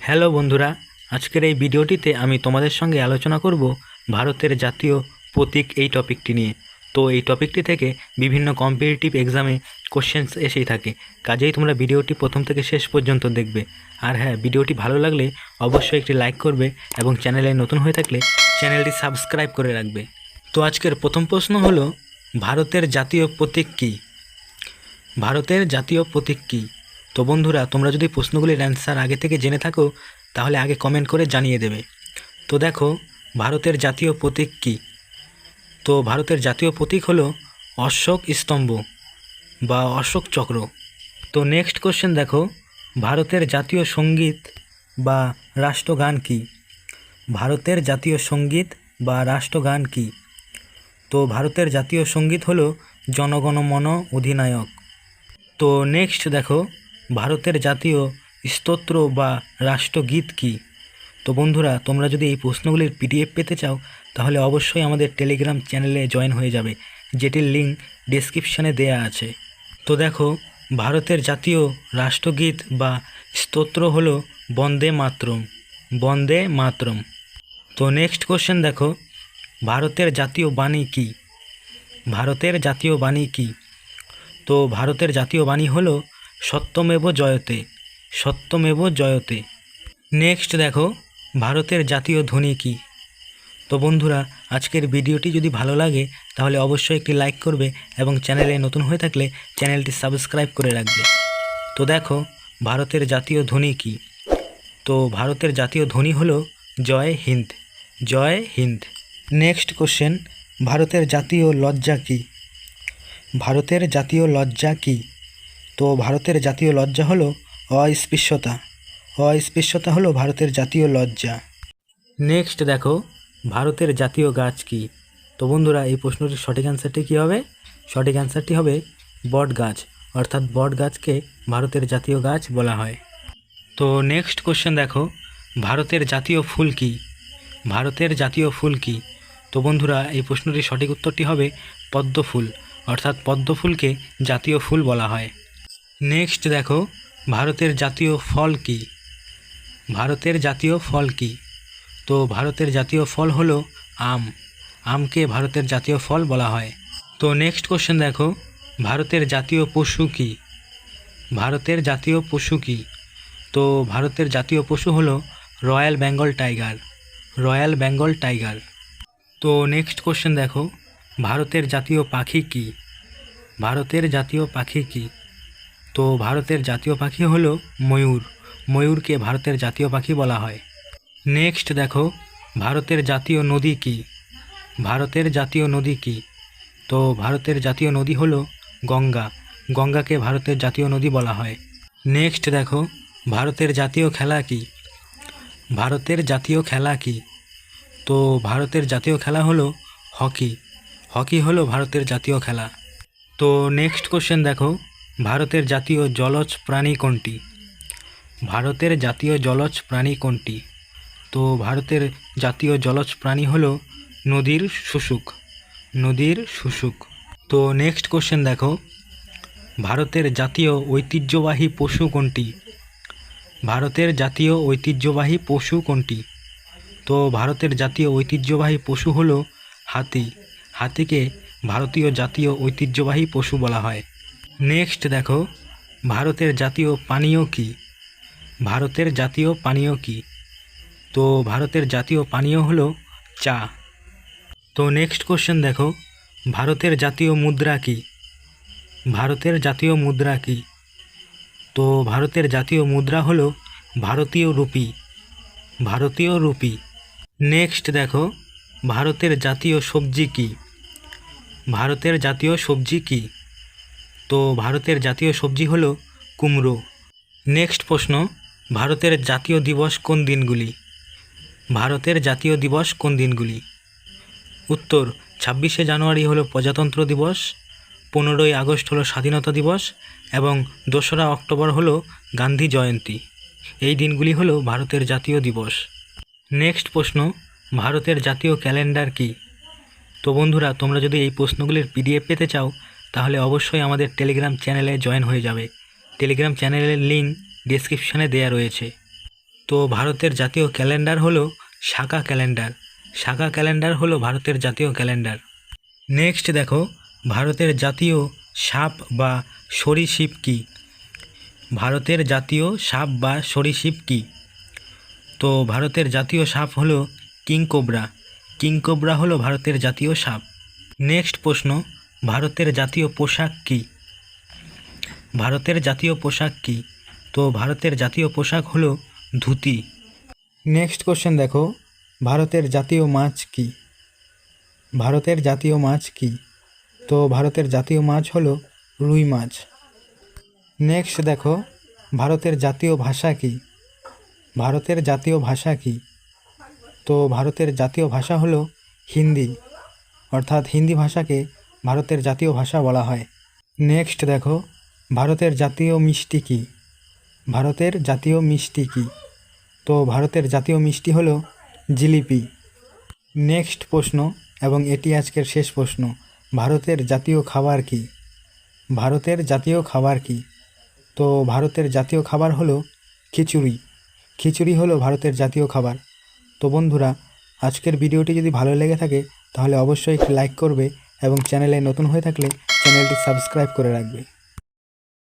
Hello বন্ধুরা, আজকের এই ভিডিওটিতে আমি তোমাদের সঙ্গে আলোচনা করব ভারতের জাতীয় প্রতীক এই টপিকটি নিয়ে। তো এই টপিকটি থেকে বিভিন্ন কম্পিটিটিভ এক্সামে কোশ্চেন্স এসেই থাকে, কাজেই তোমরা ভিডিওটি প্রথম থেকে শেষ পর্যন্ত দেখবে। আর হ্যাঁ, ভিডিওটি ভালো লাগলে অবশ্যই একটি লাইক করবে এবং চ্যানেলে নতুন হয়ে থাকলে চ্যানেলটি সাবস্ক্রাইব করে রাখবে। তো আজকের প্রথম প্রশ্ন হলো, ভারতের জাতীয় প্রতীক কী? ভারতের জাতীয় প্রতীক কী? তো বন্ধুরা, তোমরা যদি প্রশ্নগুলির অ্যান্সার আগে থেকে জেনে থাকো তাহলে আগে কমেন্ট করে জানিয়ে দেবে। তো দেখো, ভারতের জাতীয় প্রতীক কী? তো ভারতের জাতীয় প্রতীক হলো অশোক স্তম্ভ বা অশোক চক্র। তো নেক্সট কোশ্চেন দেখো, ভারতের জাতীয় সঙ্গীত বা রাষ্ট্রগান কী? ভারতের জাতীয় সঙ্গীত বা রাষ্ট্রগান কী? তো ভারতের জাতীয় সঙ্গীত হলো জনগণ মন অধিনায়ক। তো নেক্সট দেখো, ভারতের জাতীয় স্তোত্র বা রাষ্ট্রগীত কী? তো বন্ধুরা, তোমরা যদি এই প্রশ্নগুলির পিডিএফ পেতে চাও তাহলে অবশ্যই আমাদের টেলিগ্রাম চ্যানেলে জয়েন হয়ে যাবে, যেটির লিঙ্ক ডেসক্রিপশানে দেয়া আছে। তো দেখো, ভারতের জাতীয় রাষ্ট্রগীত বা স্তোত্র হলো বন্দে মাতরম। বন্দে মাতরম। তো নেক্সট কোশ্চেন দেখো, ভারতের জাতীয় বাণী কী? ভারতের জাতীয় বাণী কী? তো ভারতের জাতীয় বাণী হলো সত্যমেব জয়তে। সত্যমেব জয়তে। নেক্সট দেখো, ভারতের জাতীয় ধ্বনি কী? তো বন্ধুরা, আজকের ভিডিওটি যদি ভালো লাগে তাহলে অবশ্যই একটি লাইক করবে এবং চ্যানেলে নতুন হয়ে থাকলে চ্যানেলটি সাবস্ক্রাইব করে রাখবে। তো দেখো, ভারতের জাতীয় ধ্বনি কী? তো ভারতের জাতীয় ধ্বনি হলো জয় হিন্দ। জয় হিন্দ। নেক্সট কোশ্চেন, ভারতের জাতীয় লজ্জা কী? ভারতের জাতীয় লজ্জা কী? তো ভারতের জাতীয় লজ্জা হলো অস্পৃশ্যতা। অস্পৃশ্যতা হলো ভারতের জাতীয় লজ্জা। নেক্সট দেখো, ভারতের জাতীয় গাছ কী? তো বন্ধুরা, এই প্রশ্নটির সঠিক অ্যান্সারটি কী হবে? সঠিক অ্যান্সারটি হবে বট গাছ, অর্থাৎ বট গাছকে ভারতের জাতীয় গাছ বলা হয়। তো নেক্সট কোশ্চেন দেখো, ভারতের জাতীয় ফুল কী? ভারতের জাতীয় ফুল কী? তো বন্ধুরা, এই প্রশ্নটির সঠিক উত্তরটি হবে পদ্ম ফুল, অর্থাৎ পদ্ম ফুলকে জাতীয় ফুল বলা হয়। নেক্সট দেখো, ভারতের জাতীয় ফল কী? ভারতের জাতীয় ফল কী? তো ভারতের জাতীয় ফল হলো আম। আমকে ভারতের জাতীয় ফল বলা হয়। তো নেক্সট কোশ্চেন দেখো, ভারতের জাতীয় পশু কী? ভারতের জাতীয় পশু কী? তো ভারতের জাতীয় পশু হলো royal Bengal tiger. Royal Bengal tiger. তো নেক্সট কোশ্চেন দেখো, ভারতের জাতীয় পাখি কী? ভারতের জাতীয় পাখি কী? তো ভারতের জাতীয় পাখি হলো ময়ূর। ময়ূরকে ভারতের জাতীয় পাখি বলা হয়। নেক্সট দেখো, ভারতের জাতীয় নদী কী? ভারতের জাতীয় নদী কী? তো ভারতের জাতীয় নদী হলো গঙ্গা। গঙ্গাকে ভারতের জাতীয় নদী বলা হয়। নেক্সট দেখো, ভারতের জাতীয় খেলা কী? ভারতের জাতীয় খেলা কী? তো ভারতের জাতীয় খেলা হলো হকি। হকি হলো ভারতের জাতীয় খেলা। তো নেক্সট কোশ্চেন দেখো, ভারতের জাতীয় জলজ প্রাণী কোনটি? ভারতের জাতীয় জলজ প্রাণী কোনটি? তো ভারতের জাতীয় জলজ প্রাণী হলো নদীর শুশুক। নদীর শুশুক। তো নেক্সট কোশ্চেন দেখো, ভারতের জাতীয় ঐতিহ্যবাহী পশু কোনটি? ভারতের জাতীয় ঐতিহ্যবাহী পশু কোনটি? তো ভারতের জাতীয় ঐতিহ্যবাহী পশু হলো হাতি। হাতিকে ভারতীয় জাতীয় ঐতিহ্যবাহী পশু বলা হয়। নেক্সট দেখো, ভারতের জাতীয় পানীয় কী? ভারতের জাতীয় পানীয় কী? তো ভারতের জাতীয় পানীয় হলো চা। তো নেক্সট কোশ্চেন দেখো, ভারতের জাতীয় মুদ্রা কী? ভারতের জাতীয় মুদ্রা কী? তো ভারতের জাতীয় মুদ্রা হলো ভারতীয় রুপি। ভারতীয় রুপি। নেক্সট দেখো, ভারতের জাতীয় সবজি কী? ভারতের জাতীয় সবজি কী? তো ভারতের জাতীয় সবজি হলো কুমড়ো। নেক্সট প্রশ্ন, ভারতের জাতীয় দিবস কোন দিনগুলি? ভারতের জাতীয় দিবস কোন দিনগুলি? উত্তর, 26শে জানুয়ারি হলো প্রজাতন্ত্র দিবস, 15ই আগস্ট হলো স্বাধীনতা দিবস এবং 2রা অক্টোবর হলো গান্ধী জয়ন্তী। এই দিনগুলি হলো ভারতের জাতীয় দিবস। নেক্সট প্রশ্ন, ভারতের জাতীয় ক্যালেন্ডার কী? তো বন্ধুরা, তোমরা যদি এই প্রশ্নগুলির পিডিএফ পেতে চাও তাহলে অবশ্যই আমাদের টেলিগ্রাম চ্যানেলে জয়েন হয়ে যাবে। টেলিগ্রাম চ্যানেলের লিঙ্ক ডেসক্রিপশানে দেয়া রয়েছে। তো ভারতের জাতীয় ক্যালেন্ডার হলো শাকা ক্যালেন্ডার। শাকা ক্যালেন্ডার হলো ভারতের জাতীয় ক্যালেন্ডার। নেক্সট দেখো, ভারতের জাতীয় সাপ বা সরীসৃপ কী? ভারতের জাতীয় সাপ বা সরীসৃপ কী? তো ভারতের জাতীয় সাপ হলো কিংকোবরা। কিংকোবরা হলো ভারতের জাতীয় সাপ। নেক্সট প্রশ্ন, ভারতের জাতীয় পোশাক কী? ভারতের জাতীয় পোশাক কী? তো ভারতের জাতীয় পোশাক হলো ধুতি। নেক্সট কোশ্চেন দেখো, ভারতের জাতীয় মাছ কী? ভারতের জাতীয় মাছ কী? তো ভারতের জাতীয় মাছ হলো রুই মাছ। নেক্সট দেখো, ভারতের জাতীয় ভাষা কী? ভারতের জাতীয় ভাষা কী? তো ভারতের জাতীয় ভাষা হলো হিন্দি, অর্থাৎ হিন্দি ভাষাকে ভারতের জাতীয় ভাষা বলা হয়। নেক্সট দেখো, ভারতের জাতীয় মিষ্টি কী? ভারতের জাতীয় মিষ্টি কী? তো ভারতের জাতীয় মিষ্টি হলো জিলিপি। নেক্সট প্রশ্ন, এবং এটি আজকের শেষ প্রশ্ন, ভারতের জাতীয় খাবার কী? ভারতের জাতীয় খাবার কী? তো ভারতের জাতীয় খাবার হলো খিচুড়ি। খিচুড়ি হলো ভারতের জাতীয় খাবার। তো বন্ধুরা, আজকের ভিডিওটি যদি ভালো লেগে থাকে তাহলে অবশ্যই একটি লাইক করবে এবং চ্যানেলে নতুন হয়ে থাকলে চ্যানেলটি সাবস্ক্রাইব করে রাখবে।